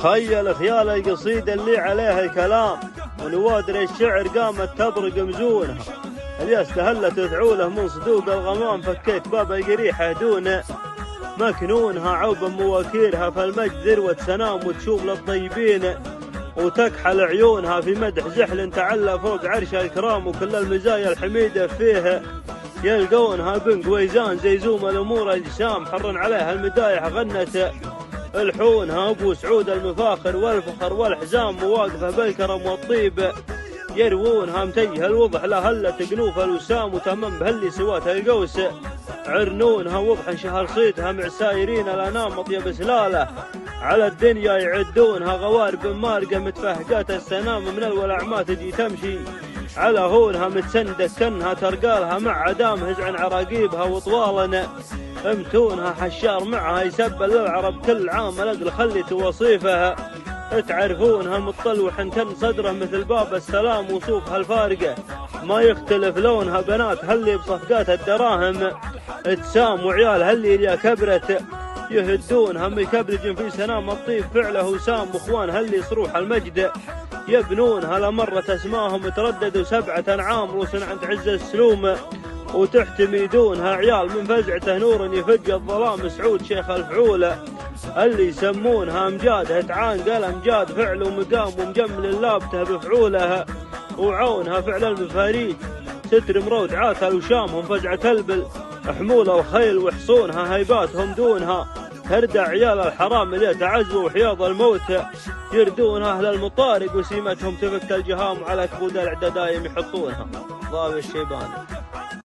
خيل خيال القصيدة اللي عليها الكلام، ونوادر الشعر قامت تبرق مزونها. الياس تهلت ثعوله من صدوق الغمام، فكيت باب القريحة دون مكنونها. عوب مواكيرها فالمجد ذروة سنام، وتشوم للطيبين وتكحل عيونها. في مدح زحل تعلى فوق عرش الكرام، وكل المزايا الحميدة فيه يلقونها. بن قويزان زي زوم الأمور الجسام، حر عليها المدايح غنت الحونها. أبو سعود المفاخر والفخر والحزام، مواقفه بالكرم والطيب يروونها. متيه الوضح لهلة قنوف الوسام، وتمم بهاللي سوات القوس عرنونها. وضحا شهر صيدها مع سايرين الأنام، أطيب سلالة على الدنيا يعدونها. غوارب مارقة متفهقات السنام، من الولع تجي تمشي على هونها. متسندة كنها ترقالها مع عدام، هز عن عراقيبها وطوالنا امتونها. حشار معها يسبل للعرب كل عام، الأقل خليت وصيفها تعرفونها. متطلوح تن صدره مثل باب السلام، وصوفها الفارقة ما يختلف لونها. بنات هاللي بصفقات الدراهم تسام، وعيال هاللي ليا كبرت يهدونها. مكبرج في سنام الطيب فعله وسام، واخوان هاللي صروح المجد يبنونها. لمرة اسماهم ترددوا 7 عام، روسن عند عز السلوم وتحتميدونها. عيال من فزعته نور يفج الظلام، سعود شيخ الفعولة اللي يسمونها. امجادها تعانق الامجاد فعل ومقام، ومجمل اللابته بفعولها وعونها. فعل المفاريج ستر مرود عاتل وشامهم، فزعة البل حمولة وخيل وحصونها. هيباتهم دونها تردع عيال الحرام اللي تعزوا وحياض الموت يردونها. أهل المطارق وسيمتهم تفك الجهام، على كبود العددايم يحطونها. ضاب الشيباني.